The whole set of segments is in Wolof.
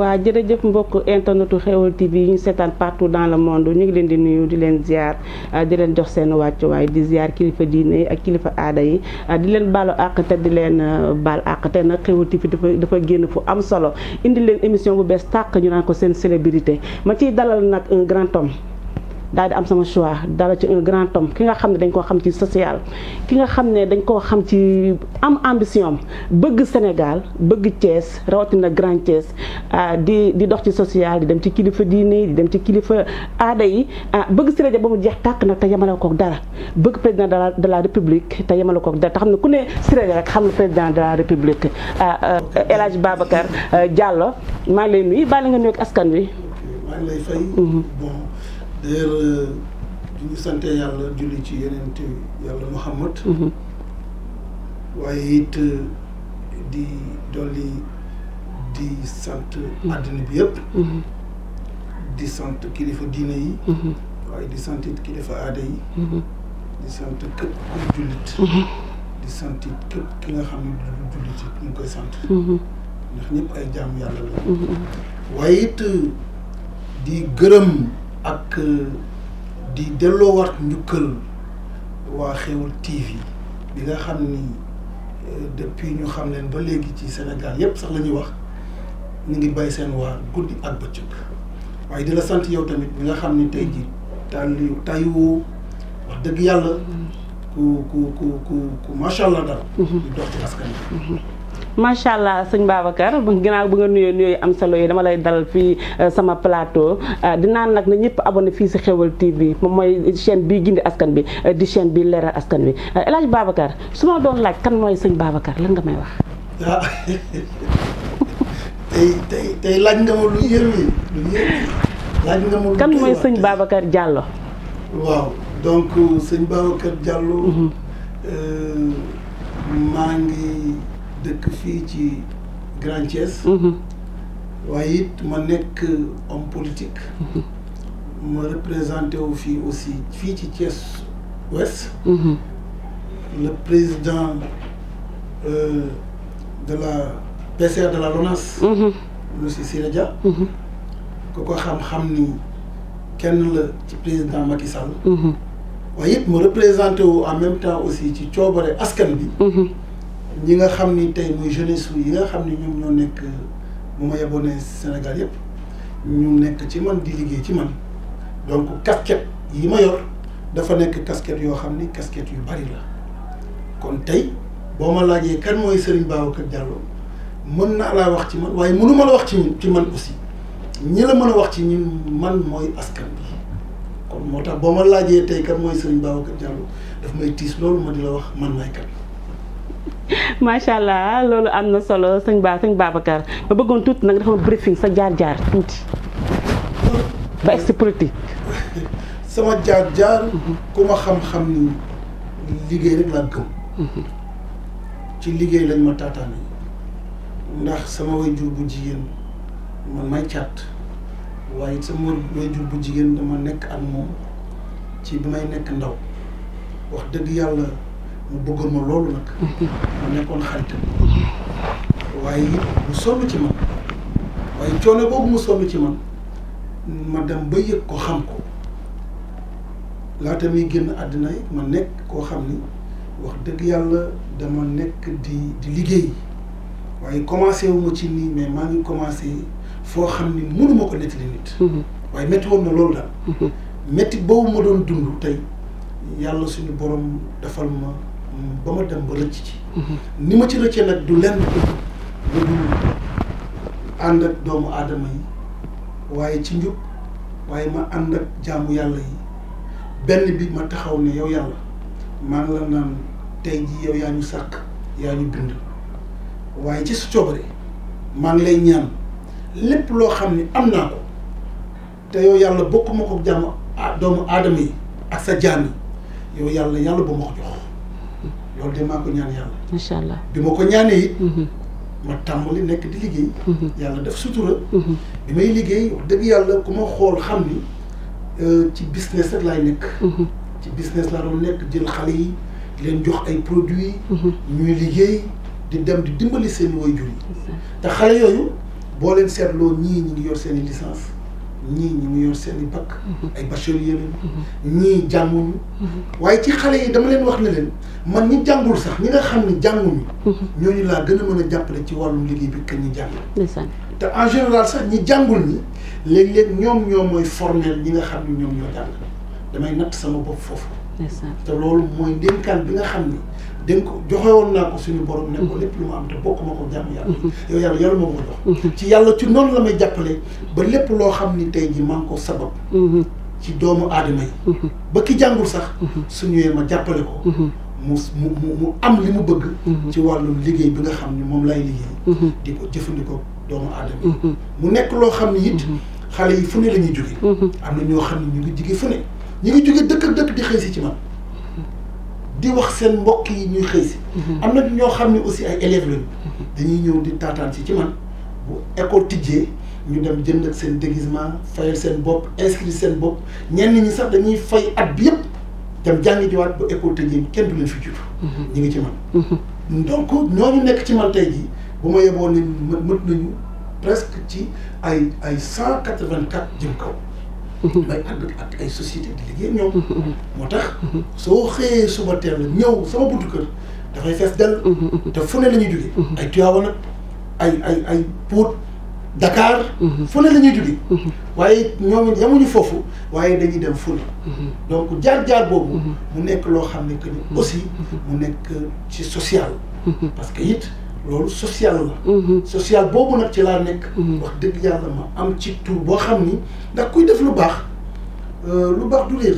waa jërëjëf mbokk internetu Xeweul TV yi ñu seetaan partout dans le monde ñu ngi leen di nuyu di leen ziar di leen jox seen wàccuwaay di ziar kilifa diine ak kilifa aada yi di leen baalu àq te di leen baal àq te nag Xeweul TV dafa génn fu am solo indi leen émission bu bees tàq ñu naan ko seen célébrité ma ciy dalal nag un grand homme daal di am sama choix dalal ci un grand homme ki nga xam ne dañ koo xam ci social ki nga xam ne dañ koo xam ci am ambition bëgg Sénégal bëgg Thiès rawatina Grand Thiès di dox ci social di dem ci kilifa diine di dem ci kilifa aada yi bëgg Siré Dia ba mu jeex tàkk nag te yemale kook dara bëgg président de la république te yemale kook dara te xam ne ku ne Siré Dia rek xam ne président de la république El Hadj Babacar Diallo maa ngi lay nuyu bàyyi nga nuyu ak askan wi. maa ngi lay fay. bon d'ailleurs du ñu sant yàlla julli ci yeneen yàlla Muhammad waaye it di dolli di sant àddina bi yëpp di sant kilifa diine yi waaye di sant it kilifa aada yi di sant képp kuy jullit di sant it képp ki nga xam ne du jullit it ñu ngi koy sant ndax ñëpp ay jaamu yàlla la waaye it di gërëm ak di delloowaat njukkal waa Xeweul TV bi nga xam ni depuis ñu xam leen ba léegi ci Sénégal yépp sax la ñuy wax ñu ngi bay seen waar guddi ak bëccëg waaye di la sant yow tamit bi nga xam ni tey ji tàyyiwoo wax dëgg yàlla ku macha allah daal di dox ci askan bi macha allah sëñ Babacar ginnaaw bu nga nuyoo am solo yi dama lay dalal fii sama plateau di naan nag na ñëpp abonné fii si Xeweul TV moom mooy chaîne bii gindi askan bi di chaîne bi leeral askan bi El Hadj Babacar su ma doon laaj kan mooy sëñ Babacar lan nga may wax. ah tey laaj nga ma lu yéeme laaj nga ma lu kan mooy sëñ Babacar Diallo. waaw donc sëñ Babacar Diallo. maa ngi dëkk fii ci Grand Thiès. waaye it ma nekk homme politique. ma représenté wu fii aussi fii ci Thiès Ouest. le président de la PCR de la LONASE. monsieur Siré Dia. ku ko xam-xam ni kenn la ci président Macky Sall. waaye it ma représenté wu en même temps aussi ci coobare askan bi. ñi nga xam ni tey muy jeunesse yi nga xam ni ñoom ñoo nekk bu ma yeboonee Sénégal yëpp ñu nekk ci man di liggéey ci man donc casquette yi ma yor dafa nekk casquette yoo xam ni casquette yu bari la kon tey boo ma laajee kan mooy Serigne Babacar Diallo mën naa laa wax ci man waaye mënu ma la wax ci man aussi ñi la mën a wax ci ñun man mooy askan bi kon moo tax boo ma laajee tey kan mooy Serigne Babacar Diallo daf may tiis loolu ma di la wax man maay kan. macha allah loolu am na solo sëñ Babacar ba bëggoon tuuti nag dafa briefing sa jaar-jaar tuuti ba si politique. sama jaar-jaar ku ma xam-xam ni liggéey rek laa gëm. ci liggéey lañ ma taataane ndax sama waajur bu jigéen man may caat waaye sama waajur bu jigéen dama nekk ak moom ci bi may nekk ndaw wax dëgg yàlla mu bëggoon ma loolu nag ma nekkoon xaritam waaye it mu sonn ci man waaye coono boobu mu sonn ci man ma dem ba yëg ko xam ko laata muy génn àddina yi ma nekk koo xam ni wax dëgg yàlla dama nekk di liggéey waaye commencé wu ma ci nii mais maa ngi commencé foo xam ni mënuma ko nettali nit waaye métti woon na loolu daal métti boobu ma doon dund tey yàlla suñu borom defal ma ba ma dem ba rëcc ci ni ma ci rëccee nag du lenn lu dul ànd ak doomu aadama yi waaye ci njub waaye ma ànd ak jaamu yàlla yi benn bi ma taxaw ne yow yàlla maa ngi la naan tey jii yow yaa ñu sàkk yaa ñu bind waaye ci su coobare maa ngi lay ñaan lépp loo xam ni am naa ko te yow yàlla bokkuma ko jàmm doomu aadama yi ak sa jaam yi yow yàlla ba ma ko jox loolu de maa ko ñaan yàlla. macha allah bi ma ko ñaanee it. ma tàmbali nekk di liggéey. yàlla def sutura. bi may liggéey wax dëgg yàlla ku ma xool xam ni ci business rek laay nekk. ci business laa doon nekk jël xale yi leen jox ay produits. ñuy liggéey di dem di dimbali seen waajur yi te xale yooyu boo leen seetloo ñii ñi ngi yor seen i licence ñii ñi ngi yor seen i bac ay bachelier lañu ñii jànguñu waaye ci xale yi dama leen wax ne leen man ñi jàngul sax ñi nga xam ne jànguñu ñooñu laa gën a mën a jàppale ci wàllum liggéey bi que ñi jàng te en général sax ñi jàngul ñi léeg-léeg ñoom ñoo mooy formel ñi nga xam ne ñoom ñoo jàng damay natt sama bopp foofu te loolu mooy ndénkaan bi nga xam ni dénk joxe woon naa ko suñu borom ne ko lépp lu ma am te bokk ma ko jàmm yàlla yow yàlla moo ko jox ci yàlla ci noonu la may jàppale ba lépp loo xam ni tey ji maa ngi ko sabab ci doomu aadama yi ba ki jàngul sax su ñëwee ma jàppale ko mu am li mu bëgg ci wàllum liggéey bi nga xam ni moom lay liggéey di ko jëfandikoo doomu aadama yi mu nekk loo xam ni it xale yi fu ne la ñuy jóge am na ñoo xam ne ñu ngi jóge fu ne ñu ngi jóge dëkk ak dëkk di xëy si ci man di wax seen mbokk yi ñuy xëy si am na ñoo xam ne aussi ay élèves lañu dañuy ñëw di taataan si ci man bu école tijjee ñu dem jënd ak seen déguisement fayal seen bopp inscrit seen bopp ñenn ñi sax dañuy fay at bi yëpp dem jàngi jiwaat ba école tijjee kenn du leen fi jiitu ñu ngi ci man donc ñooñu nekk ci man tey jii bu ma yeboo ne mët nañu presque ci ay 184 jëm kaw may ànd ak ay société di liggéey ñoom moo tax soo xëyee suba teel la ñëw sama buntu kër dafay fees dell te fu ne la ñuy jóge ay Tivaouane nag ay Pout Dakar fu ne la ñuy jóge waaye ñoom yamuñu foofu waaye dañuy dem fu ne donc jaar-jaar boobu mu nekk loo xam ne que ni aussi mu nekk ci social parce que it loolu social la social boobu nag ci laa nekk wax dëgg yàlla ma am ci tur boo xam ni ndax kuy def lu baax du réer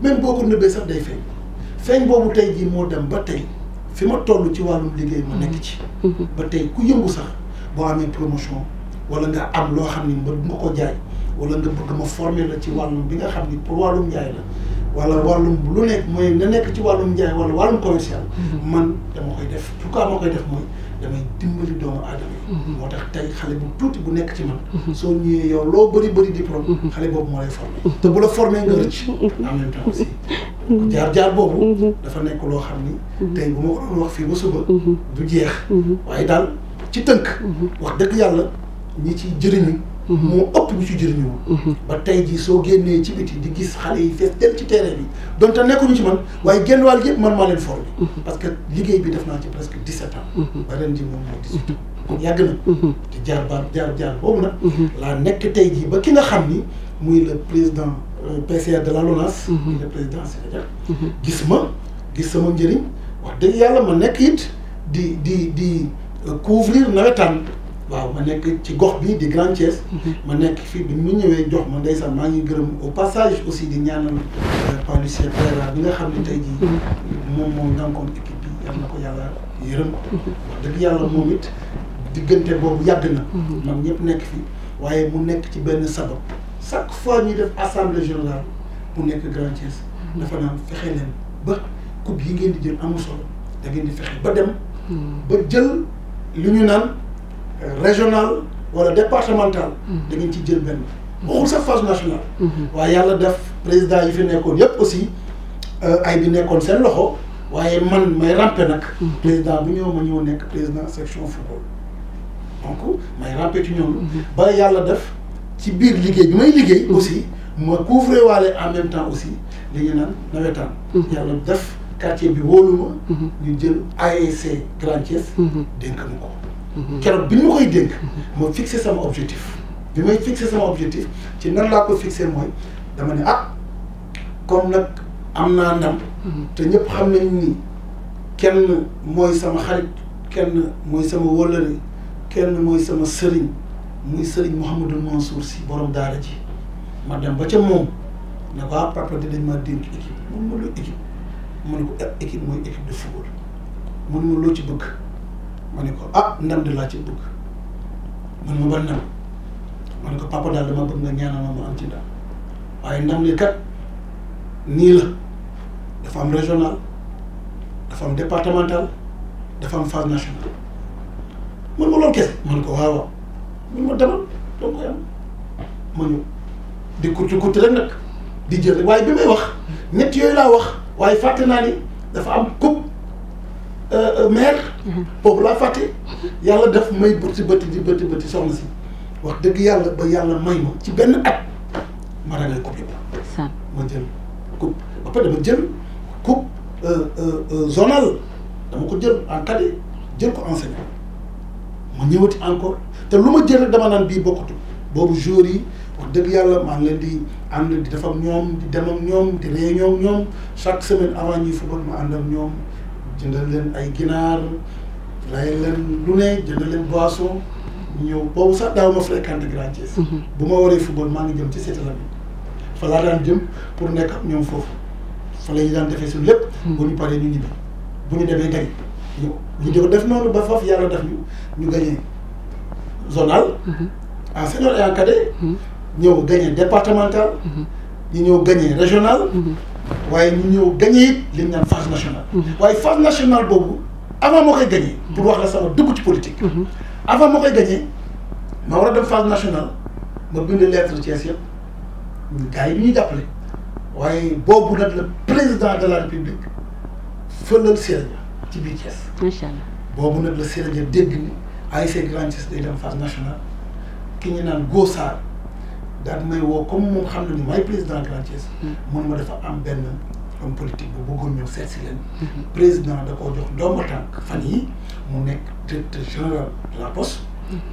même boo ko nëbbee sax day feeñ boobu tey jii moo dem ba tey fi ma toll ci wàllum liggéey ma nekk ci ba tey ku yëngu sax boo amee promotion wala nga am loo xam ni bëgg nga ko jaay wala nga bëgg ma former la ci wàllum bi nga xam ni pour wàllum njaay la wala wàllum lu nekk mooy na nekk ci wàllum njaay wala wàllum commercial man dama koy def pourquoi ma koy def mooy damay dimbali doomu aadama yi moo tax tey xale bu tuuti bu nekk ci man soo ñëwee yow loo bëri diplôme xale boobu moo lay formé te bu la formé nga rëcc en même temps aussi jaar boobu dafa nekk loo xam ni tey bu ma ko doon wax fii ba suba du jeex waaye daal ci tënk wax dëgg yàlla ñi ci jëriñu moo ëpp ñu ci jëriñu ba tey jii soo génnee ci biti di gis xale yi fees del ci terrain bi donte nekkuñu ci man waaye génn wàll yëpp man maa leen formé parce que liggéey bi def naa ci presque 17 ans ba ren ji moom mooy 18 ans kon yàgg na te jaar boobu nag laa nekk tey jii ba ki nga xam ni muy le président PCR de la LONASE muy le président Sénégal gis sama njëriñ wax dëgg yàlla ma nekk it di couvrir nawetaan waaw ma nekk ci gox bi di Grand Thiès ma nekk fii bi mu ñëwee jox ma ndeysaan maa ngi gërëm au passage aussi di ñaanal Pa Lucien Pereira bi nga xam ne tey jii moom moo ñànkoon équipe bi yal na ko yàlla yërëm wax dëgg yàlla moom it diggante boobu yàgg na man ñëpp nekk fi waaye mu nekk ci benn sabab chaque fois ñuy def assemblée générale mu nekk Grand Thiès dafa naan fexe leen ba coupe yi ngeen di jël amul solo da ngeen di fexe ba dem ba jël li ñu naan régional wala départemental da ngeen ci jël benn waxul sax phase nationale waaye yàlla def président yi fi nekkoon yëpp aussi ay bi nekkoon seen loxo waaye man may rampe nag président bu ñëw ma ñëw nekk président section football donc may rampe ci ñoom ba yàlla def ci biir liggéey bi may liggéey aussi ma couvrir waale en même temps aussi li ñu naan nawetaan yàlla def quartier bi wóolu ma ñu jël ASC Grand Thiès dénk ma ko keroog bi ñu ma koy dénk ma fixé sama objectif bi may fixé sama objectif ci nan laa ko fixé mooy dama ne comme nag am naa ndam te ñëpp xam nañ ni kenn mooy sama xarit kenn mooy sama wóllëre kenn mooy sama sëriñ muy sëriñ Mouhamadou Mansour Sy borom daara ji ma dem ba ca moom ne ko papa di dañ maa dénk équipe mun ma loo équipe ma ne ko équipe mooy équipe de football mun ma loo ci bëgg ma ne ko ndam de laa ci bëgg man ma ban ndam ma ne ko papa daal dama bëgg nga ñaanal ma am ci ndam waaye ndam li kat nii la dafa am régional dafa am départemental dafa am phase nationale man ma loolu kese man ko waaw man ma demal doo koy am ma ñëw di kurti rek nag di jël waaye bi may wax ñett yooyu laa wax waaye fàtte naa ni dafa am coupe maire. boobu laa fàtte. yàlla def may bëti bëti soxna si wax dëgg yàlla ba yàlla may ma ci benn at ma ragal coupe yëpp. ma jël coupe ba pare dama jël coupe zonal dama ko jël en cadet jël ko enseignant ma ñëwati encore te lu ma jël rek dama naan bii bokkatu boobu jour yi wax dëgg yàlla maa ngi leen di ànd di def ak ñoom di dem ak ñoom di réunion ak ñoom chaque semaine avant ñuy football ma ànd ak ñoom jëndal leen ay ginaar ray leen lu ne jëndal leen boisson ñëw boobu sax daaw ma fréquenté Grand Thiès. bu ma waree football maa ngi jëm ci Cité Lamy fa laa daan jëm pour nekk ak ñoom foofu fa la ñu daan defee suñu lépp. bu ñu paree ñu ñibbi bu ñu demee gañ ñu di ko def noonu ba foofu yàlla def ñu gagné zonal. en senior et en cadet. ñëw gagné départemental. ñu ñëw gagné régional. waaye ñu ñëw gagné it li ñu naan phase nationale. waaye phase nationale boobu avant moo koy gagné. pour wax la sama dugg ci politique. avant moo koy gagné ma war a dem phase nationale ma bind lettre Thiès yëpp gars yi ñuy jàppale waaye boobu nag le président de la république fëlal Siré Dia ci biir Thiès. macha allah boobu nag la Siré Dia dégg ni ASC Grand Thiès day dem phase nationale ki ñu naan Gossard daal may woo comme moom xam na ni maay président Grand Thiès. mun ma dafa am benn homme politique bu bëggoon ñëw seet si leen. président da koo jox ndomba tànk fan yi mu nekk directeur général de la poste.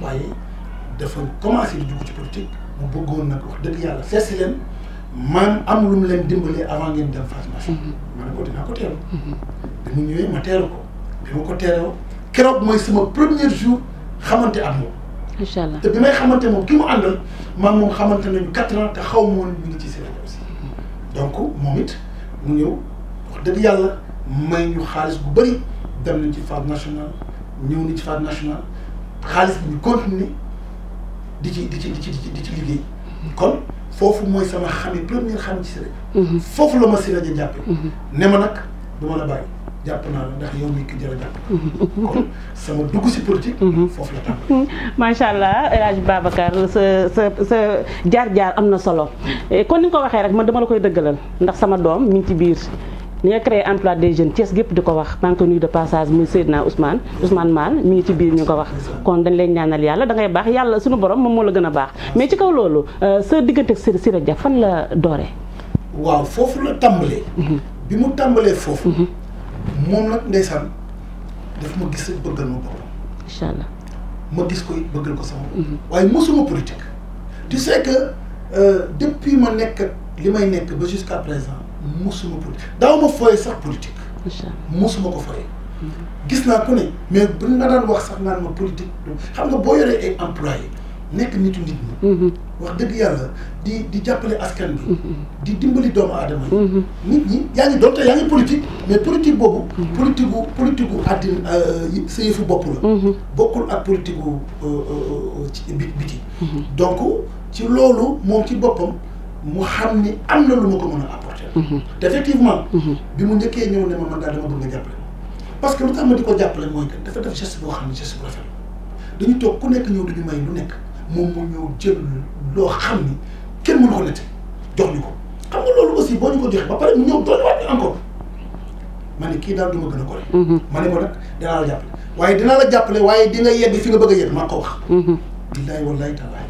waaye dafa commencé di dugg ci politique mu bëggoon nag wax dëgg yàlla seet si leen man am lu mu leen dimbalee avant ngeen dem phase nationale. ma ne ko dinaa ko teeru. bi mu ñëwee ma teeru ko bi ma ko teeroo keroog mooy sama premier jour xamante ak moom. macha allah te bi may xamante moom ki mu àndal man moom xamante nañu 4 ans te xaw ma woon ñu ngi ci Siré Dia aussi. donc moom it mu ñëw wax dëgg yàlla may ñu xaalis bu bëri dem nañ ci phase nationale ñëw nañ ci phase nationale xaalis bi ñu continuer di ci liggéey. kon foofu mooy sama première xam ci Siré Dia. foofu la ma Siré Dia jàppe ne ma nag du ma la bàyyi jàpp naa la ndax yow mii ki jërë jàpp. kon sama dugg si politique. foofu la tàmm. macha allah El Hadj Babacar sa jaar-jaar am na solo kon ni nga ko waxee rek man dama la koy dëggalal ndax sama doom mi ngi ci biir ni nga créé emploi des jeunes Thiès gépp di ko wax maa ngi ko nuyu de passage muy Seydina Ousmane Mal mi ngi ci biir ñu ko wax. kon dañ lay ñaanal yàlla da ngay baax yàlla suñu borom moom moo la gën a baax mais ci kaw loolu sa diggante ak Siré Dia fan la dooree. waaw foofu la tàmbalee. bi mu tàmbalee foofu. moom nag ndeysaan daf ma gis rek bëggal ma boppam. incha allah ma gis ko it bëggal ko sama bopp. waaye mosuma politique. tu sais que depuis ma nekk li may nekk ba jusqu'à présent mosuma politique daaw ma fooye sax politique. incha allah mosuma ko fooye. gis naa ku ne mais bu nga daan wax sax naan ma politique xam nga boo yoree ay employé nekk nitu nit ñi. wax dëgg yàlla di jàppale askan bi. di dimbali doomu aadama yi. nit ñi yaa ngi doonte yaa ngi politique mais politique boobu. politique gu àddina sa yëfu bopp la. bokkul ak politique gu ci biti. donc ci loolu moom ci boppam mu xam ni am na lu ma ko mën a apporter. te effectivement. bi mu njëkkee ñëw ne ma man daal dama bëgg nga jàppale parce que lu tax ma di ko jàppale mooy que dafa def geste boo xam ne geste bu rafet dañu toog ku nekk ñëw duñu may lu nekk. moom mu ñëw jël loo xam ni kenn mënu ko nette jox ñu ko xam nga loolu aussi boo ñu ko joxee ba pare mu ñëw dolliwaat ñu encore ma ne kii daal du ma gën a gore. ma ne ko nag dinaa la jàppale waaye dinaa la jàppale waaye di nga yegg fi nga bëgg a yegg maa ko wax. billaay wallaay taalaay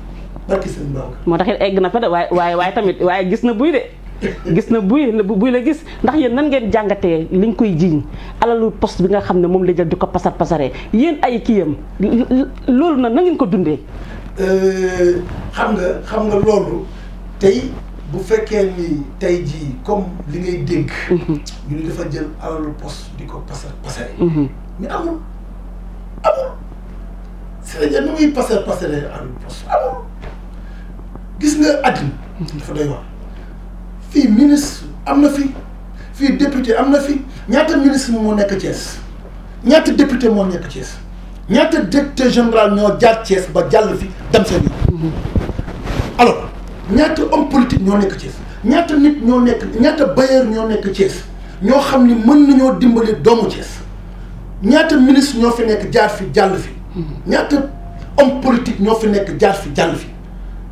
barki sëñ Babacar. moo tax it egg na fa de waaye tamit waaye gis na buy de gis na buy la gis ndax yéen nan ngeen jàngatee liñ koy jiiñ alalu poste bi nga xam ne moom la jël di ko pasaree yéen ay kiyam loolu nag na ngeen ko dundee. xam nga loolu tey bu fekkee ni tey jii comme li ngay dégg. ñu ne dafa jël alalu poste di ko pasare. mais amul Siré Dia nu muy pasare alalu poste amul gis nga àddina. dafa doy wax fii ministre am na fi fii député am na fi ñaata ministre moo nekk Thiès ñaata député moo nekk Thiès. ñaata directeur général ñoo jaar Thiès ba jàll fi dem seen yoon. alors ñaata homme politique ñoo nekk Thiès ñaata nit ñoo nekk ñaata bailleur ñoo nekk Thiès ñoo xam ni mën nañoo dimbali doomu Thiès ñaata ministre ñoo fi nekk jaar fi jàll fi. ñaata homme politique ñoo fi nekk jaar fi jàll fi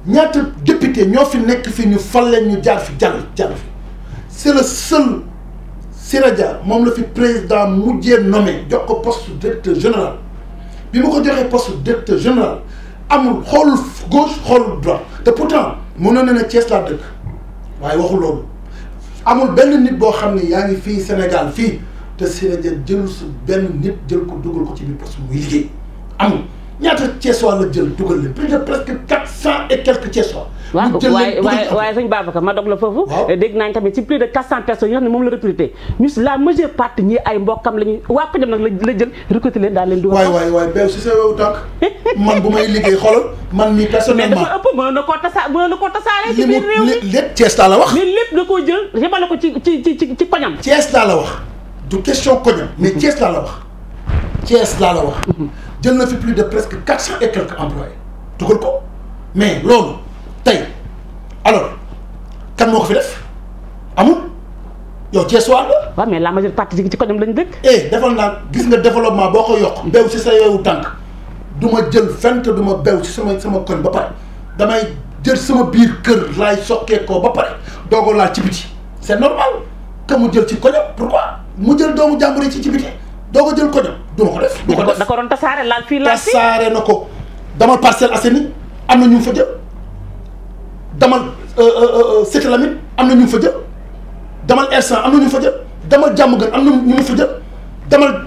ñaata député ñoo fi nekk fi ñu fal leen ñu jaar fi jàll fi c'est Siré Dia moom la fi président mujjee nommé jox ko poste directeur général bi ma ko joxee poste directeur général amul xoolul gauche xoolul droite te pourtant mënoon na ne Thiès laa dëkk waaye waxul loolu amul benn nit boo xam ne yaa ngi fii Sénégal fii te Siré Dia jël su benn nit jël ko dugal ko ci biir poste muy liggéey amul ñaata Thiessois la jël dugal leen plus de presque 400 et quelques Thiessois. waaw waaye sëñ Babacar ma dog la foofu. dégg naa tamit ci plus de 400 personnes yoo xam ne moom la recruté ñu la majeure partie ñi ay mbokkam la ñu waa ko dem nag la jël recruté leen daal leen dugal. waay beew si sa wewu tànk man bu may liggéey xoolal man mii personnellement. mais dafa ëpp mënoon na koo tasaaree ci biir réew mi lépp Thiès laa la wax. mais lépp da koo jël yemale ko ci koñam. Thiès laa la wax du question koñam mais Thiès laa la wax Thiès laa la wax. jël na fi plus de presque 400 et quelques employés dugal ko mais loolu tey alors kan moo ko fi def amul yow Thiès waa la. waaw mais la majeure partie ci koñam lañu dëkk. defal naa gis nga développement boo ko yokk bew ci sa yowu tànk du ma jël fent du ma bew ci sama koñ ba pare damay jël sama biir kër laay sokkee ko ba pare doogo laa ci biti c'est normal que mu jël ci koñam pourquoi mu jël doomu jàmbur yi ci biti doo ko jël koñam du ma ko def. du ko def da ko doon tasaare laal fii laal fii tasaare na ko damal Parcelles Assainies am na ñu fa jël damal Cité Lamy am na ñu fa jël damal R100 am na ñu fa jël damal Diamaguène am na ñu fa jël damal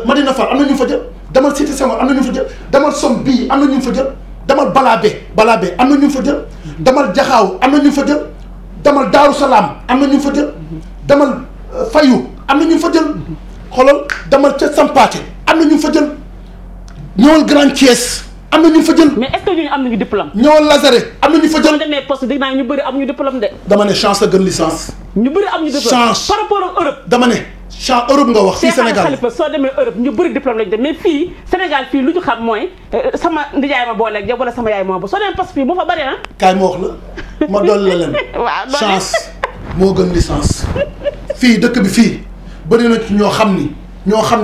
Madina Fall am na ñu fa jël damal Cité Senghor am na ñu fa jël damal Somme bii am na ñu fa jël damal Balabé am na ñu fa jël damal Jaxaaw am na ñu fa jël damal Daaru Salaam am na ñu fa jël damal Fayu am na ñu fa jël xoolal damal ca Sampaate am na ñu fa jël ñëwal Grand Thiès am na ñu fa jël. mais est-ce que ñooñu am nañu diplôme. ñëwal Lazare am na ñu fa jël. soo demee poste dégg naa ñu bëri amuñu diplôme de. dama ne chance la gën licence. ñu bëri amuñu diplôme chance par rapport ak Europe. dama ne chance Europe nga wax. fii Sénégal Khalifa soo demee Europe ñu bëri diplôme lañu dem mais fii Sénégal fii lu ñu xam mooy sama ndijaay ma booleeg yow wala sama yaay moo ba soo demee poste fii moo fa bëri ah. kaay ma wax la ma dolli la leen. waaw chance moo gën licence. fii dëkk bi fii bëri na ci ñoo xam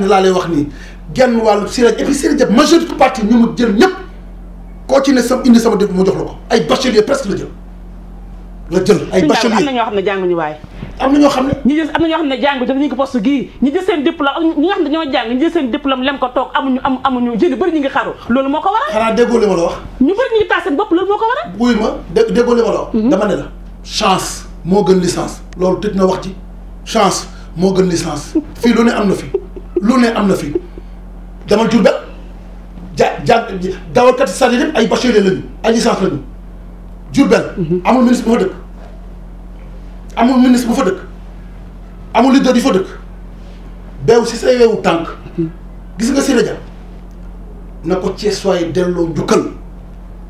ni laa lay wax nii genn wàllu Siré Dia et puis Siré Dia majeure partie ñu mu jël ñëpp koo ci ne sam indi sama dëkk mu jox la ko ay bachelier presque la jël ay bachelier. am na ñoo xam ne jànguñu waaye. am na ñoo xam ne. am na ñoo xam ne jàngu daf ñu ko poste gii ñi jël seen diplôme ñi nga xam ne ñoo jàng ñi jël seen diplôme lem ko toog amuñu jëli bëri ñu ngi xaru loolu moo ko waral. xanaa déggoo li ma la wax. ñu bëri ñu ngi taal seen bopp loolu moo ko waral. wuy ma déggoo li ma la wax. dama ne la chance moo gën licence loolu tëj na wax ci chance moo gën licence fii lu ne am na fi lu ne am na fi demal Diourbel dawalkat sadi yëpp ay bachelier lañu ay licence lañu Diourbel amul ministre bu fa dëkk amul leader yi fa dëkk beew si say weewu tànk gis nga Siré Dia na ko Thiessois yi delloo njukkal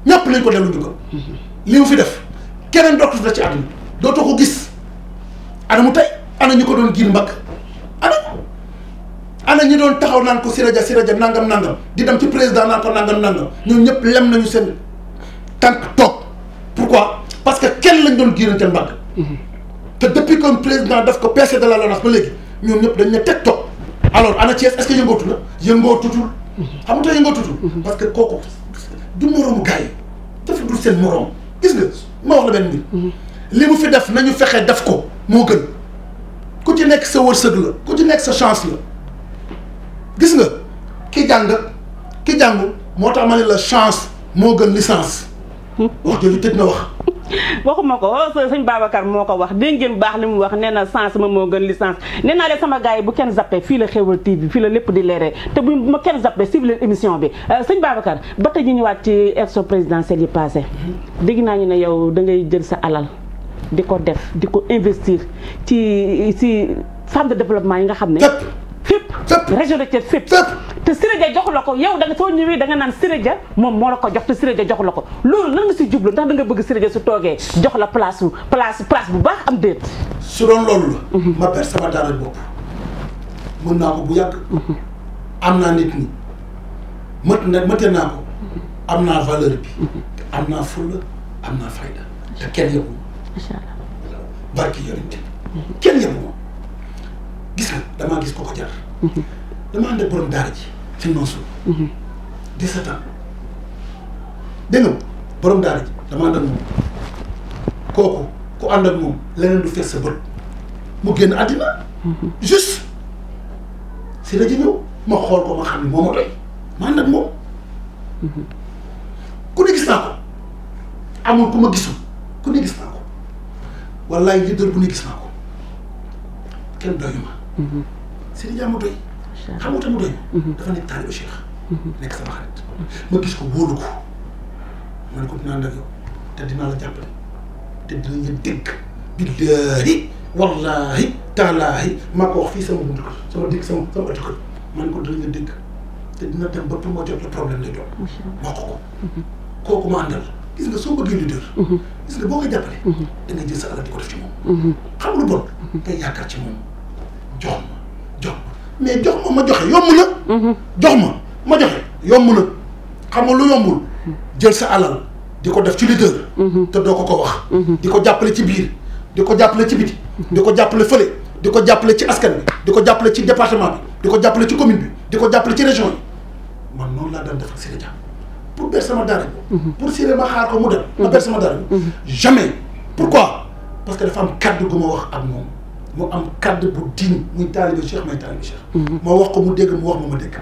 ñëpp lañ ko delloo njukkal li mu fi def keneen dootu fi def ci àdduna dootoo ko gis ana mu tey ana ñu ko doon giir mbagg ana ñi doon taxaw naan ko Siré Dia nangam di dem ci président naan ko nangam ñoom ñëpp lem nañu seen tànk toog pourquoi parce que kenn lañ doon giirante mbagg te depuis que président daf ko PC de la LONASE ba léegi ñoom ñëpp dañ ne teg toog alors ana Thiès est-ce que yëngootu na yëngootutul xam nga yëngootutul parce que kooku du moroomu gars yi dafa dul seen moroom gis nga ma wax la benn mbir li mu fi def nañu fexe def ko moo gën ku ci nekk sa wërsëg la ku ci nekk sa chance la gis nga ki jàng moo tax ma ne la chance moo gën licence wax jooju tëj na wax waxuma ko sëñ Babacar moo ko wax dégg ngeen baax li mu wax nee na sens ma moo gën licence nee naa leen sama gars yi bu kenn zappé fii la Xeweul TV fii la lépp di leeree te bu ma kenn zappé suivre leen émission bi sëñ Babacar ba tey ñu ñëwaat ci élection présidentielle yi passé dégg naa ñu ne yow da ngay jël sa alal di ko def di ko investir ci femme de développement yi nga xam ne fépp région de Thiès fépp te Siré Dia jox la ko yow da nga soo ñëwee da nga naan Siré Dia moom moo la ko jox te Siré Dia jox la ko loolu lan nga si jublu ndax da nga bëgg Siré Dia su toogee jox la place bu baax am déet. su doon loolu la. ma per sama daara bopp mën naa ko bu yàgg. am naa nit ñi mëte naa ko am naa valeur bi am naa fulla am naa fayda te kenn yëngu ma. macha allah barki yorinte kenn yëngu ma gis nga damaa gis ko jar. dama ànd ak borom daara ji ci noosu 17 ans dégg nga borom daara ji dama ànd ak moom kooku ku ànd ak moom leneen du fees sa bët mu génn àddina juste Siré Dia ñëw ma xool ko ma xam ne moo ma doy ma ànd ak moom ku ne gis naa ko amul ku ma gisul ku ne gis naa ko wallaay leader bu ne gis naa ko kenn doyu ma Siré Dia ma doy xam nga tamit doy dafa nekk taalibe Cheikh nekk sama xarit ma gis ko wóolu ko ma ne ko dinaa ànd ak yow te dinaa la jàppale te dinañ la dégg billaahi wallaahi taalaahi maa ko wax fii sama buntu kër sama dégg sama ëttu kër ma ne ko dinañ la dégg te dina dem ba pour moo jot le problème lay doon wax ko kooku ma àndal gis nga soo bëggee leader gis nga boo ko jàppale da ngay jël sa alal di ko def ci moom xam lu bon ngay yaakaar ci moom jox ma mais jox ma joxe yomb na jox ma joxe yomb na xam nga lu yombul jël sa alal di ko def ci leader te doo ko wax di ko jàppale ci biir di ko jàppale ci biti di ko jàppale fële di ko jàppale ci askan bi di ko jàppale ci département bi di ko jàppale ci commune bi di ko jàppale ci région yi man noonu laa daan def ak Siré Dia pour ber sama dara pour Siré ma xaar ko mu dem ma ber sama dara jamais pourquoi parce que dafa am kaddu gu ma wax ak moom mu am kaddu bu diin muy taalibe Cheikh may taalibe Cheikh ma wax ko mu dégg mu wax ma dégg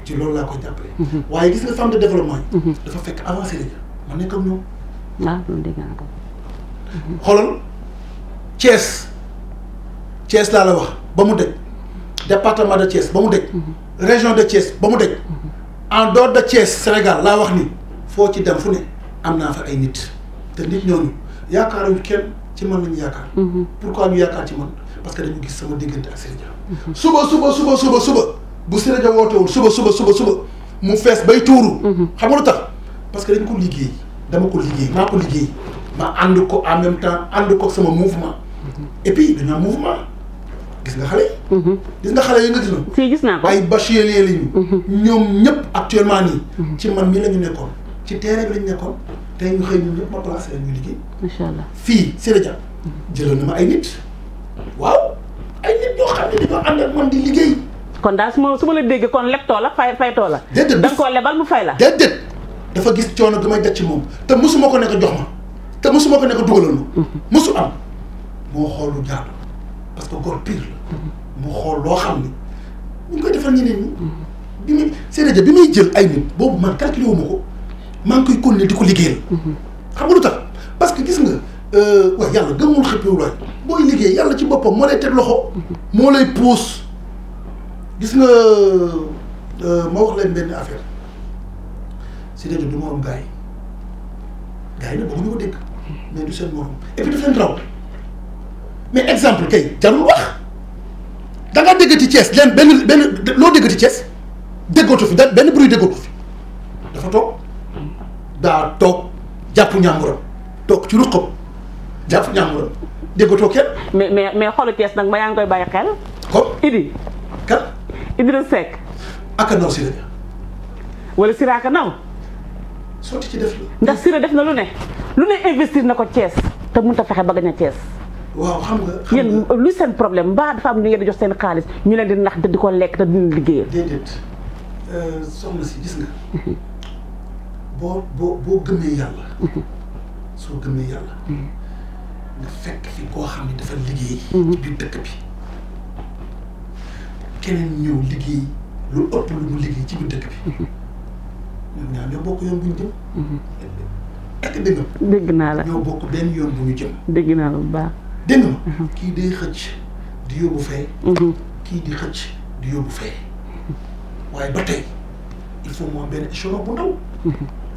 ci loolu laa koy jàppale waaye gis nga femme de développement yi dafa fekk avant Siré Dia ma nekk ak ñoom waaw loolu dégg naa ko xoolal Thiès laa la wax ba mu dëj département de Thiès ba mu dëj région de Thiès ba mu dëj en dehors de Thiès Sénégal laa wax ni foo ci dem fu ne am naa fa ay nit te nit ñooñu yaakaaruñu kenn ci man lañu yaakaar pourquoi ñu yaakaar ci man parce que dañu gis sama diggante ak Siré Dia suba bu Siré Dia wootewul suba mu fees bay tuuru xam nga lu tax parce que dañ ko liggéey maa ko liggéey ma ànd ko en même temps ànd ko sama mouvement et puis dañoo am mouvement gis nga xale yi gis nga xale yi nga gis na si gis naa ko ay bachelier lañu ñoom ñëpp actuellement nii ci man mii la ñu nekkoon ci terrain bi lañu nekkoon tey ñu xëy ñun ñëpp ma placé leen ñu liggéey macha allah fii Siré Dia jëloon na ma ay nit waaw ay nit ñoo xam ne dañoo ànd ak man di liggéey kon daal su ma la dégg kon leptoo la faytoo la déedéet da nga koo lebal mu fay la déedéet dafa gis coono gi may daj ci moom te mosuma ko nekk jox ma te mosuma ko nekk dugalal ma mosu am moo xool lu jaadu parce que góor pire la mu xool loo xam ni ñu ngi koy defal ñeneen ñi bi muy Siré Dia bi muy jël ay nit boobu man calculé wu ma ko maa ngi koy continuer di ko liggéeyal xam nga lu tax parce que gis nga waaw yàlla gëmul xëppiwu looy booy liggéey yàlla ci boppam moo lay teg loxo moo lay puus gis nga ma wax leen benn affaire Siré Dia du morom gars yi nag bëgguñu ko dégg mais du seen morom et puis daf leen raw mais exemple kay jarul wax da ngaa déggati Thiès leen benn loo déggati Thiès déggootu fi benn bruit déggootu fi dafa toog jàpp ñàmburam toog ci ruqam jàpp ñàmburam déggootoo kenn. mais xoolu Thiès nag ma yaa ngi koy bàyyi xel. comme Idi. kan. Idrissa Seck. aka naw Siré Dia. wala Siré aka naw. sotti ci def la. ndax Siré def na lu ne investir na ko Thiès te mënut a fexe ba gañ a Thiès. waaw xam nga yéen lu seen problème mbaa dafa am ñu ngeen di jox seen xaalis ñu leen di nax te di ko lekk te dina liggéeyal. déedéet soxna si gis nga boo gëmee yàlla. soo gëmee yàlla. nga fekk fi koo xam ne dafa liggéey. ci biir dëkk bi keneen ñëw liggéey lu ëpp lu mu liggéey ci biir dëkk bi. ñoom ñaar ñoo bokk yoon bu ñu jëm. est-ce que dégg nga. dégg naa la ñoo bokk benn yoon bu ñu jëm. dégg naa la bu baax. dégg nga kii day xëcc di yóbbu fee. kii di xëcc di yóbbu fee. waaye ba tey il faut mu am benn échelon bu ndaw.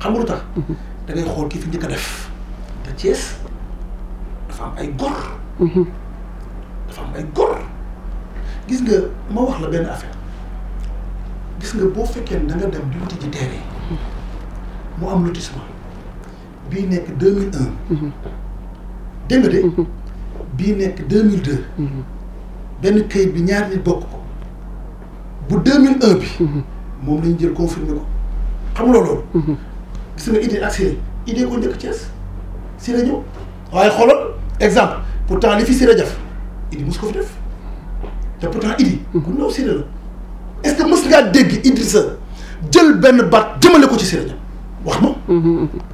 xam nga lu tax. da ngay xool ki fi njëkk a def. te Thiès dafa am ay gor. dafa am ay gor. gis nga ma wax la benn affaire gis nga boo fekkee da nga dem di wuti ci terrain mu am lotissement bii nekk 2001. dégg nga de. bii nekk 2002. benn kayit bi ñaar nit bokk ko bu 2001 bi. moom lañu jël confirmé ko xam nga loolu. gis nga idée ak Siré idée ko njëkk Thiès Siré ñëw waaye xoolal exemple pourtant li fi Siré def Idi mos ko fi def te pourtant Idi. ku ndaw Siré la est-ce que mos ngaa dégg Idrissa jël benn baat jëmale ko ci Siré Dia wax ma.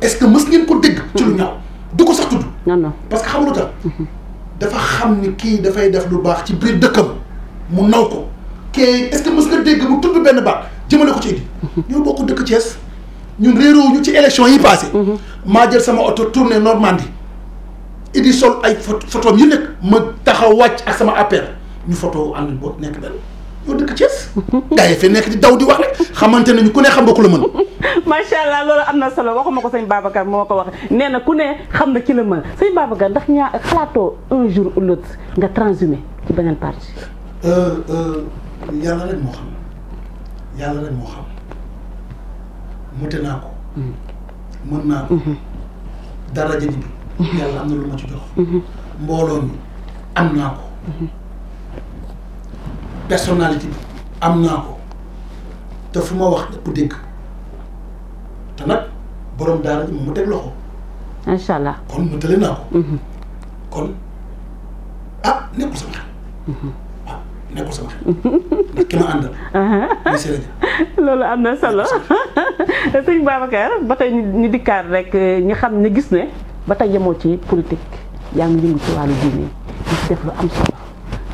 est-ce que mës ngeen ko dégg. ci lu ñaaw du ko sax tudd. non non parce que xam nga lu tax dafa xam ni kii dafay def lu baax ci biir dëkkam mu naw ko kii est-ce que mës nga dégg mu tudd benn baat jëmale ko ci Idi ñoo bokk dëkk Thiès ñun réeroo ñu ci élection yi passé maa jël sama oto tourné Normandie Idi sol ay photo yi nekk ma taxaw wàcc ak sama APR ñu photo ànd boo nekk benn ñoo dëkk Thiès gars yi fi nekk di daw di wax rek xamante nañu ku ne xam nga ku la mën macha allah loolu am na solo waxuma ko sëñ Babacar moo ko wax nee na ku ne xam na ki la mën sëñ Babacar ndax xalaatoo un jour ou l'autre nga transhumé ci beneen parti yàlla rek moo xam yàlla rek moo xam mute naa ko mën naa ko daraja ji bi yàlla am na lu ma ci jox mbooloo mi am naa ko personnalité bi am naa ko te fu ma wax ñëpp dégg te nag borom daara ji moom mu teg loxo macha allah kon mu tële naa ko kon nekkul sama xel nekkul sama xel ndax ki ma àndal monsieur loolu am na solo sëñ Babacar ba tey ñu dikkaat rek ñu xam ne gis ne ba tey yemoo ci politique yaa ngi yëngu ci wàllu diine ñu ci def lu am solo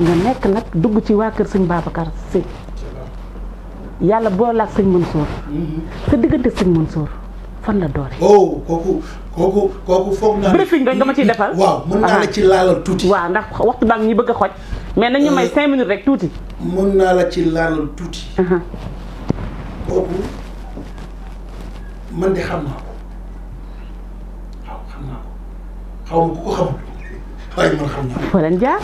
nga nekk nag dugg ci waa kër sëñ Babacar Sy yàlla boo laaj sëñ Mansour sa diggante sëñ Mansour fan la doore kooku foog naa briefing rek dama ciy defal waaw mën naa la ci laalal tuuti waaw ndax waxtu baa ngi ñu bëgg a xoj mais nañu may 5 minutes rek tuuti mën naa la ci laalal tuuti kooku man de xam naa ko waaw xam naa ko xaw ma ku ko xamul waaye man xam naa ko foo leen jaar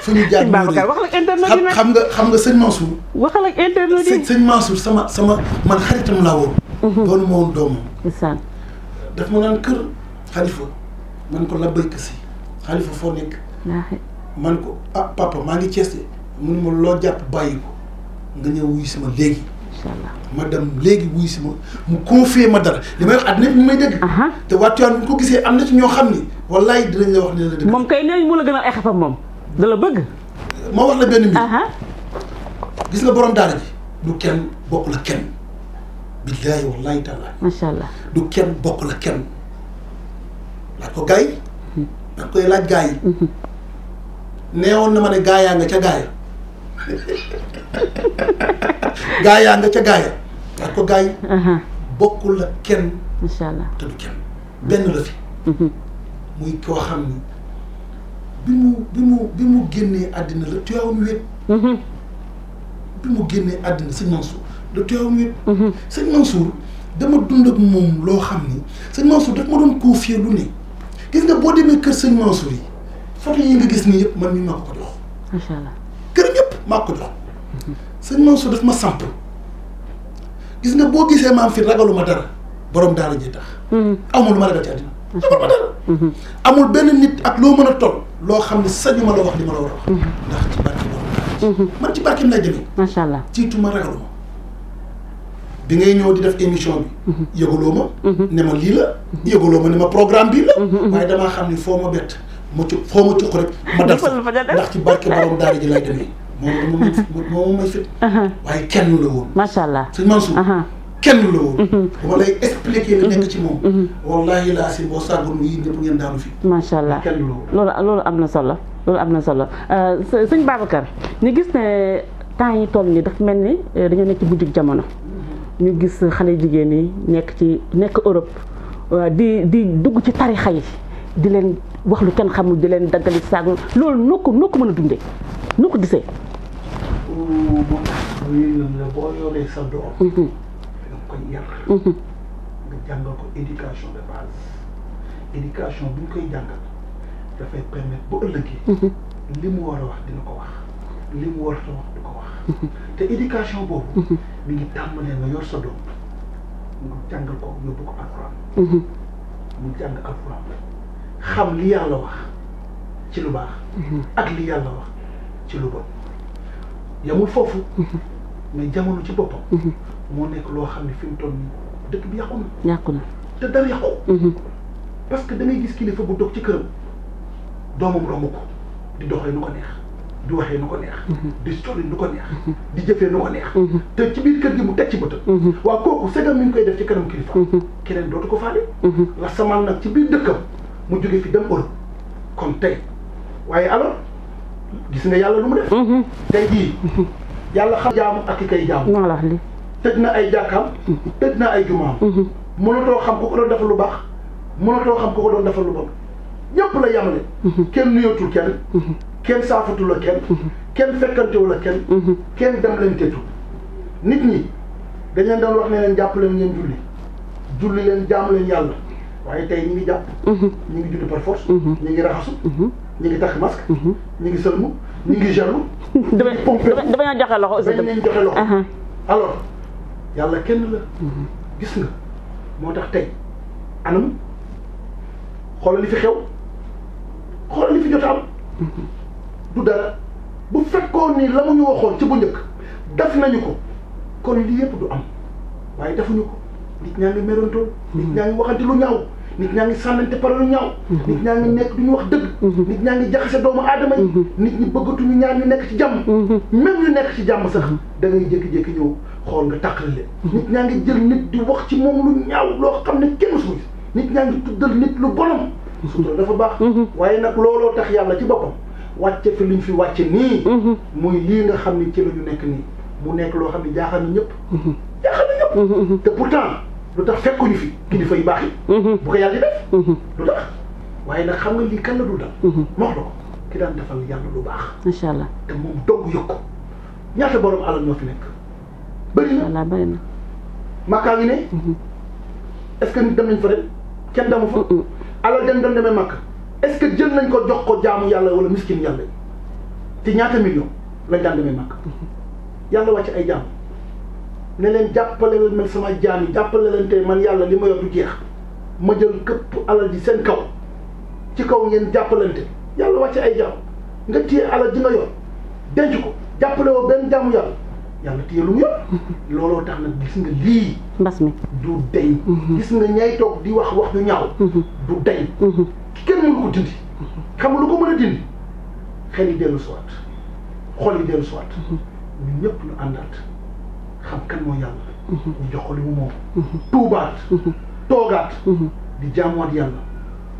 fu ñu jaar Babacar wax la internet yi nag xam nga sëñ Mansour waxal ak internet yi sëñ Mansour sama man xaritam laa woon doonu ma woon doomam isaan daf ma naan kër xalifa man ko la béykat si xalifa foo nekk man ko papa maa ngi Thiès mun ma loo jàpp bàyyi ko nga ñëw wuyu si ma léegi incha allah ma dem léegi wuyu si ma mu confier ma dara li may wax àddina bi ñu may dégg te waatuwaan bu ñu ko gisee am na ci ñoo xam ni wallaay dinañ la wax ne la dëgg moom kay nee mu la gën a ay xefam moom da la bëgg ma wax la benn mbir gis nga borom daara ji du kenn bokk la kenn billaahi wallaahi taala macha allah du kenn bokk la kenn laaj ko gars yi da koy laaj gars yi neewoon na ma ne gaa yaa nga ca gaaya gaa yaa nga ca gaaya laaj ko gars yi bokkul la kenn macha allah te du kenn benn la fi muy koo xam ni bi mu génnee àddina la Tiwaawan wéet bi mu génnee àddina sëñ Mansour la Tiwaawan wéet sëñ Mansour dama dund ak moom loo xam ni sëñ Mansour daf ma doon confier lu ne gis nga boo demee kër sëñ Mansour yi photo yi nga gis nii yëpp man mii maa ko jox macha allah këram yëpp maa ko jox sëñ Mansour daf ma samp gis nga boo gisee ma am fi ragaluma dara borom daara ji tax amul lu ma ragal ci àddina ragaluma dara amul benn nit ak loo mën a toll loo xam ne sañu ma la wax li ma la war a wax ndax ci barke borom daara ji man ci barkeem lay demee macha allah ciituma ragaluma bi ngay ñëw di def émission bi yëgaloo ma ne ma lii la yëgaloo ma ne ma programme bii la waaye damaa xam ni foo ma bett ma cu foo ma cuq rek ma dal sax ndax ci barke borom daara ji lay demee moom may fit waaye kenn la woon macha allah sëñ Mansour kenn la woon dama lay expliquer li nekk ci moom wallahi laa si boo sàggoon yi ñëpp ngeen daanu fi macha allah kenn la woon loolu am na solo loolu am na solo sëñ Babacar ñu gis ne temps yi toll nii dafa mel ni dañoo nekk ci mujjug jamono ñu gis xale jigéen yi nekk Europe di dugg ci tarixa yi di leen wax lu kenn xamul di leen daggali saag loolu noo ko mën a dundee noo ko gisee. la boo yoree sa doom nga koy yar nga jàngal ko éducation de base éducation bu ñu koy jàngal dafay permettre bu ëllëgee li mu war a wax dina ko wax li mu war a wax du ko wax te éducation boobu mi ngi tàmbalee nga yor sa doom nga jàngal ko yóbbu ko alxuraan mu jàng alxuraan xam li yàlla wax ci lu baax ak li yàlla wax ci lu bon yamul foofu mais jamono ci boppam moo nekk loo xam ne fi mu toll nii dëkk bi yàqu na te dara yàqu parce que da ngay gis kilifa bu dog ci këram doomam romb ko di doxee nu ko neex di waxee nu ko neex di soli nu ko neex di jëfee nu ko neex te ci biir kër gi mu teg ci bëtam waaw kooku segam mi ngi koy def ci kanam kilifa keneen dootu ko faale la samal nag ci biir dëkkam mu jóge fi dem Europe kon tey waaye alors gis nga yàlla lu mu def. tey jii yàlla xam jaamu ak ki kay jaamu. maa la wax li tëj na ay jàkkaam. tëj na ay jumaam. mënatoo xam ku ko doon defal lu baax. mënatoo xam ku ko doon defal lu bon. ñëpp la yamale. kenn nuyootul kenn. kenn saafatul la kenn. kenn fekkantewu la kenn. kenn dem leen teetu. nit ñi dañ leen doon wax ne leen jàpp leen ngeen julli. julli leen jaamu leen yàlla. waaye tey ñu ngi jàpp. ñu ngi julli par force. ñu ngi raxasu. ñu ngi takk masque. ñu ngi sëlmu. ñu ngi gelu. dama ñoo joxe loxo aussi. dañ leen joxe loxo. alors yàlla kenn la. gis nga moo tax tey anam xoolal li fi xew xoolal li fi jot a am. du dara bu fekkoon ni la mu ñu waxoon ci bu njëkk def nañu ko kon lii yëpp du am waaye defuñu ko nit ñaa ngi merontool. nit ñaa ngi waxante lu ñaaw. nit ñaa ngi sànnante par lu ñaaw. nit ñaa ngi nekk duñu wax dëgg. nit ñaa ngi jaxase doomu aadama yi. nit ñi bëggatuñu ñaar ñu nekk ci jàmm. même ñu nekk ci jàmm sax da ngay jékki-jékki ñëw xool nga tàqal leen. nit ñaa ngi jël nit di wax ci moom lu ñaaw loo xam ne kenn musu gis. nit ñaa ngi tuddal nit lu bonam. sutura dafa baax. waaye nag looloo tax yàlla ci boppam wàcce fi luñ fi wàcce nii. muy lii nga xam ni ci la ñu nekk nii mu nekk loo xam ne jaaxal na ñëpp. jaaxal na ñëpp. te pourtant lu tax fekkuñu fi kilifa yu baax yi. bu ko yàlla di def. lu tax waaye nag xam nga lii kan la dul dal. ma wax la ko ki daan defal yàlla lu baax. macha allah te moom dogg yokk ko ñaata borom alal ñoo fi nekk. bëri na wallaahi bëri na. makkaa ngi ne. est-ce que nit dem nañ fa dem kenn demu fa. alal dem demee makk est-ce que jël nañ ko jox ko jaamu yàlla wala miskin yàlla yi te ñaata million lañ daan demee makk yàlla wàcc ay jaam. ne leen jàppale leen man sama jaam yi jàppale leen tey man yàlla li ma yor du jeex ma jël këpp alal ji seen kaw ci kaw ngeen jàppalante yàlla wàcce ay jaam nga téye alal ji nga yor denc ko jàppale woo benn jaamu yàlla téye lu mu yor. looloo tax nag gis nga lii. mbas mi du deñ. gis nga ñay toog di wax ñu ñaaw. du deñ. kenn mënu ko dindi. xam nga lu ko mën a dindi xel yi dellu siwaat xol yi dellu siwaat ñun ñëpp ñu àndaat. xam kan mooy yàlla. ñu jox ko li mu moom. tuubaat. toogaat. di jaamuwaat yàlla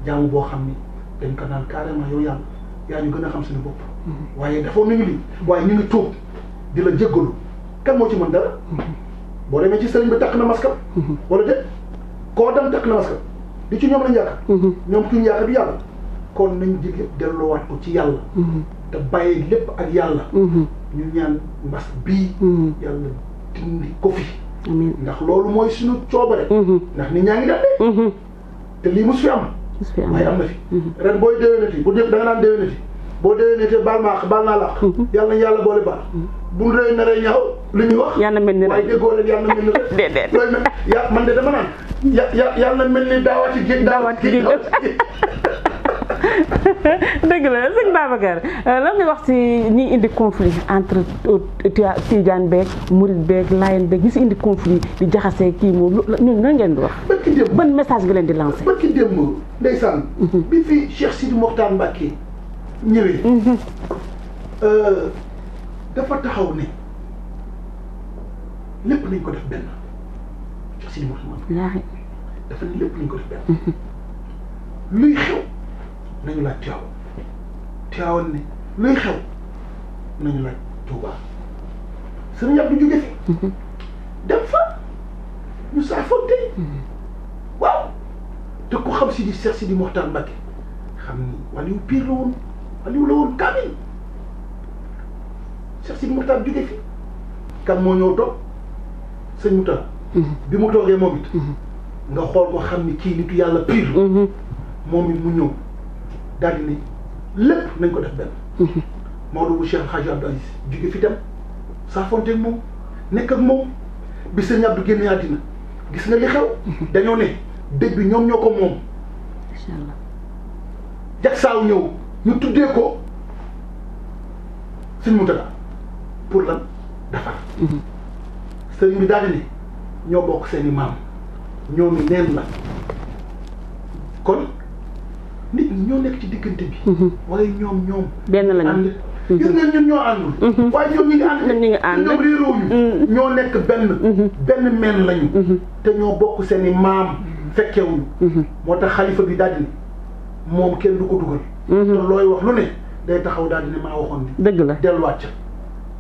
jaamu boo xam ni dañ ko naan carrément yow yàlla yaa ñu gën a xam suñu bopp. waaye defoon nañu lii waaye ñu ngi tuub di la jéggalu kan moo ci mën dara. boo demee ci sëriñ bi takk na maskam. wala déet koo dem takk na maskam di ci ñoom lañ yaakaar. ñoom kuñ yaakaar bi yàlla kon nañ jël yëpp delloowaat ko ci yàlla. te bàyyi lépp ak yàlla. ñu ñaan mbas bii. yàlla dindi ko fi. amiin ndax loolu mooy suñu coobare. ndax nit ñaa ngi def de. te lii mos fi am. waaye am na fi. ren booy déwénati bu dee da nga naan déwénati boo déwénatee baal naa la. yàlla nañu yàlla boole baal. bu ñu rëy naree ñaaw li ñuy wax. yàlla mel ni waaye déggoo leen yàlla mel ni rek. déedéet loolu nag man de dama naan yàlla mel ni daawaati géej. daawaati géej dëgg la sëñ Babacar lan nga wax ci ñi indi conflit entre Tidiane beeg Mouride beeg Layen beeg ñi si indi conflit di jaxasee kii moom ñooñu lan ngeen di wax. barki démb ban message nga leen di lancé. barki démb ndeysaan. bi fi Cheikh Sidi Mokhtar Mbacké ñëwee. dafa taxaw ne lépp nañ ko def benn Cheikh Sidi Mokhtar Mbacké dafa ne lépp nañ ko def benn. luy xew. nañu laaj Tiwaawan ne luy xew nañu laaj Touba sëriñ Abdou jóge fi dem fa ñu saafonte waaw te ku xam Sidi Cheikh Sidi Mokhtar Mbacké xam ni waliyu piir la woon waliyu la woon kaamil Cheikh Sidi Mokhtar jóge fi kan moo ñëw toog sëñ Mouta bi mu toogee moom it nga xool ko xam ni kii nitu yàlla piir moom it mu ñëw daal di ne lépp nañ ko def benn. Maodo bu Cheikh Hadj Abdou Aziz jóge fi dem saafonte ak moom nekk ak moom bi sëñ Abdou génne àddina gis nga li xew dañoo ne dëj bi ñoom ñoo ko moom. incha allah jag saaw ñëw ñu tuddee ko sëñ Moutada pour lan defar. sëriñ bi daal di ne ñoo bokk seen i maam ñoom i neen la kon. nit ñi ñoo nekk ci diggante bi. waaye ñoom. benn lañu ànd. gis ngeen ñun ñoo àndul. waaye ñoom ñi ngi ànd. ñoom ñi ngi ànd ñoom réeróowuñu. ñoo nekk benn meen lañu. te ñoo bokk seen i maam fekkewuñu. moo tax xalifa bi daal di ne moom kenn du ko dugal. te looy wax lu ne day taxaw daal di ne maa waxoon ni dëgg la delluwaat ca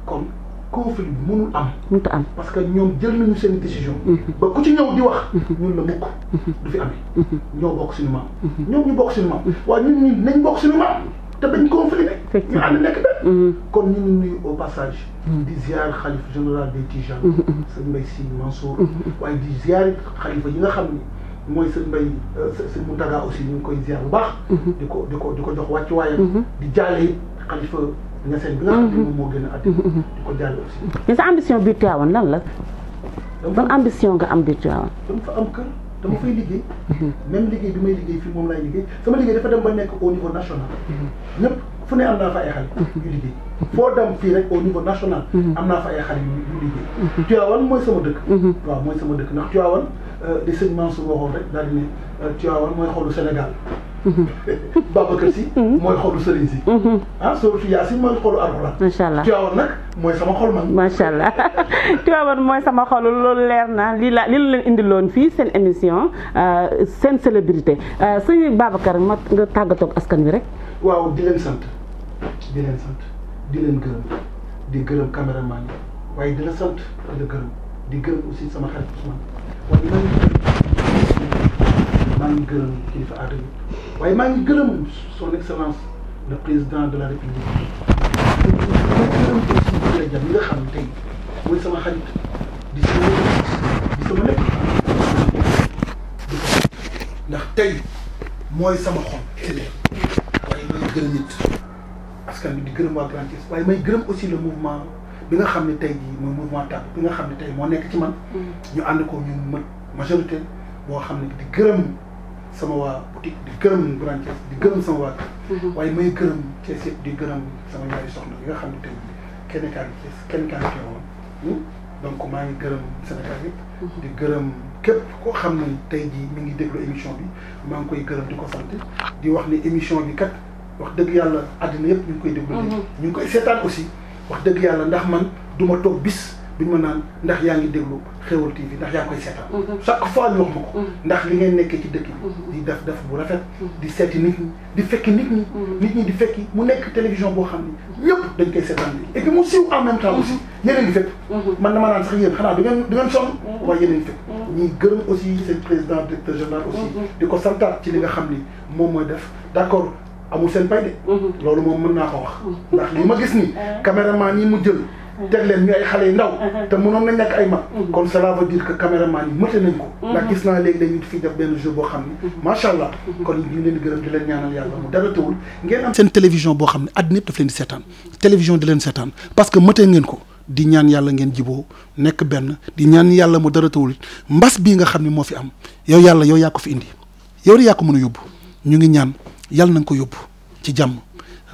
kon conflit bi mënul am mënut am parce que ñoom jël nañu seen décision ba ku ci ñëw di wax ñun la mukk du fi amee ñoo bokk suñu maam ñoom ñu bokk suñu maam waaye ñun nañ bokk suñu maam te bañ conflit rek ñu ànd nekk benn kon ñu ngi nuyu au passage di ziar xalif général des Tidianes sëñ Mbaye Sy Mansour waaye di ziar xalifa yi nga xam ni mooy sëñ Mbaye sëñ Mountaga aussi ñu ngi koy ziar bu baax di ko jox wàccuwaayam di jaale xalifa Niassène bi nga xam ne moom moo gën a àddina di ko jaale aussi mais sa ambition biir Tivaouane lan la ban ambition nga am biir Tivaouane dama fa am kër dama fay liggéey même liggéey bi may liggéey fii moom laay liggéey sama liggéey dafa dem ba nekk au niveau national ñëpp fu ne am naa fa ay xale yu liggéey foo dem fii rek au niveau national am naa fa ay xale yu liggéey Tivaouane mooy sama dëkk waaw mooy sama dëkk ndax Tivaouane di sëñ Mansour waxoon rek daal di ne Tivaouane mooy xolu Sénégal Babacar Sy mooy xolu Serigne Sy Sourate Yaasin mooy xolu Alxuraan macha allah Tivaouane nag mooy sama xol man macha allah Tivaouane mooy sama xol loolu leer na lii la leen indiloon fii seen émission seen célébrité sëñ Babacar ma nga tàggatoo ak askan wi rek waaw di leen sant di leen sant di leen gërëm di gërëm caméraman yi waaye di la sant di la gërëm di gërëm aussi sama xarit Ousmane waaye maa ngi gërëm kilifa aada yi waaye maa ngi gërëm son excellence le président de la république di gërëm aussi Siré Dia mi nga xam ne tey mooy sama xarit di sama lépp ndax tey mooy sama xol waaye may gërëm nit askan bi di gërëm waa Grand Thiès waaye may gërëm aussi le mouvement bi nga xam ne tey jii mooy mouvement TAP bi nga xam ne tey moo nekk ci man ñu ànd ko ñu majorité boo xam ne di gërëm sama waa boutique di gërëm Grand Thiès di gërëm sama waa kër waaye may gërëm Thiès yëpp di gërëm sama ñaari soxna yi nga xam ne tey kenn kaa ngi Thiès kenn kaa ngi woon donc maa ngi gërëm Sénégal yëpp di gërëm képp koo xam ne tey jii mi ngi déglu émission bi maa ngi koy gërëm di ko sant di wax ni émission bi kat wax dëgg yàlla àddina yëpp ñu ngi koy déglu ñu ngi koy seetaan aussi wax dëgg yàlla ndax man du ma toog bis bi ma naan ndax yaa ngi déglu Xéwal TV ndax yaa ngi koy seetaan chaque fois ñu wax ma ko ndax li ngeen nekkee ci dëkk bi di def bu rafet di seeti nit ñi di fekki nit ñi di fekki mu nekk télévision boo xam ni ñëpp dañ koy seetaan et puis mu siiw en même temps aussi yéen a ngi fépp man dama naan sax yéen xanaa du ngeen sonn waaye yéen a ngi fépp ñuy gërëm aussi seen président directeur général aussi di ko santaat ci li nga xam ni moom mooy def d'accord amul seen pay de loolu moom mën naa ko wax ndax li ma gis ni caméraman yi mu jël teg leen ñu ay xale yu ndaw te mënoon nañ nekk ay mag kon cela veut dire que caméraman yi mëte nañ ko ndax gis naa léegi dañuy fi def benn jour boo xam ni macha allah kon ñu leen di gërëm di leen ñaanal yàlla mu dara tawul ngeen am seen télévision boo xam ne àddina yëpp daf leen di seetaan télévision di leen seetaan parce que mëte ngeen ko di ñaan yàlla ngeen jiboo nekk benn di ñaan yàlla mu dara tawul mbas bii nga xam ne moo fi am yow yàlla yow yaa ko fi indi yow yaa ko mën a yóbbu ñu ngi ñaan yàlla na nga ko yóbbu ci jàmm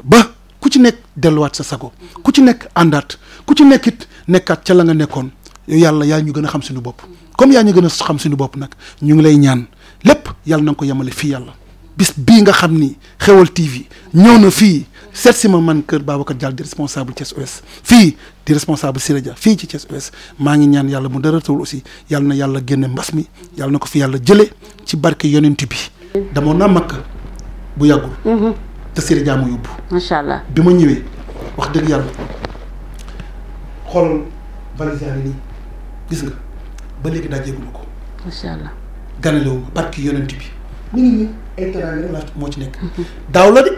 ba ku ci nekk delluwaat sa sago ku ci nekk àndaat ku ci nekk it nekkaat ca la nga nekkoon yow yàlla yaa ñu gën a xam suñu bopp comme yaa ñu gën a xam suñu bopp nag ñu ngi lay ñaan lépp yàlla na nga ko yemale fii yàlla bis bii nga xam ni Xéwal TV ñëw na fii seet si ma man kër Babacar Diallo di responsable Thiès Ouest fii di responsable Siré Dia fii ci Thiès Ouest maa ngi ñaan yàlla mu dara tawul aussi yàlla na yàlla génne mbas mi yàlla na ko fi yàlla jëlee ci barke yonent bi damoon naa Makka bu yàggul te Siré Dia ma yóbbu macha allah bi ma ñëwee wax dëgg yàlla xoolal valise yaa ngi nii gis nga ba léegi daajeeguma ko macha allah ganalewu ma barke yonent bi ñu ngi nii ay teraanga rek laa moo ci nekk daaw la de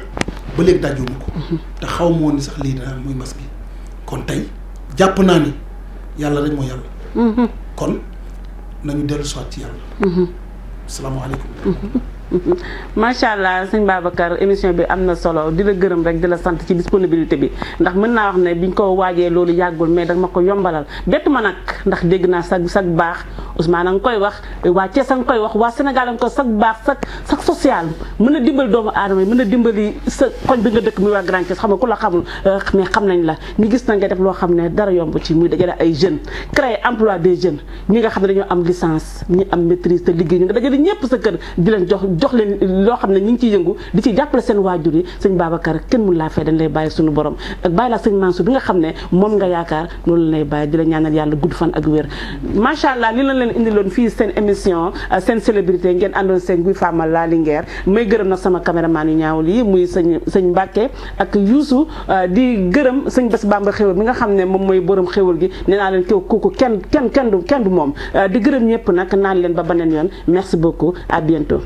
ba léegi daajeeguma ko te xaw ma woon ni sax lii dana muy mbas bi kon tey jàpp naa ni yàlla rek moo yàlla kon nañu dellu soit ci yàlla asalaamaaleykum macha allah sëñ Babacar émission bi am na solo di la gërëm rek di la sant ci disponibilité bi ndax mën naa wax ne biñ ko waajee loolu yàggul mais danga ma ko yombalal bett ma nag ndax dégg naa sag baax Ousmane a nga koy wax waa Thiès a nga koy wax waa Sénégal a nga koy sag baax sag social mën a dimbali doomu aadama yi mën a dimbali sa koñ bi nga dëkk muy waa Grand Thiès xam nga ku la xamul mais xam nañ la ñu gis na nga def loo xam ne dara yomb ci muy dajale ay jeunes créer emploi des jeunes ñi nga xam ne dañoo am licence ñi am maîtrise te liggéey ñu nga dajale ñëpp sa kër di leen jox leen loo xam ne ñu ngi ciy yëngu di ci jàppale seen waajur yi sëñ Babacar kenn mun laa fay dañ lay bàyyi suñu borom ak bàyyi laa sëñ Mansour bi nga xam ne moom nga yaakaar loolu lay bàyyi di la ñaanal yàlla gudd fan ak wér macha allah li leen indiloon fii seen émission seen célébrité ngeen àndoon seen Guy Fama la Linguère may gërëm nag sama caméraman yu ñaawul yi muy sëñ Mbacke ak Youssou di gërëm sëñ Bass Bamba xéwal mi nga xam ne moom mooy borom xéwal gi nee naa leen kooku kenn du moom di gërëm ñëpp nag naan leen ba beneen yoon merci beaucoup à bientôt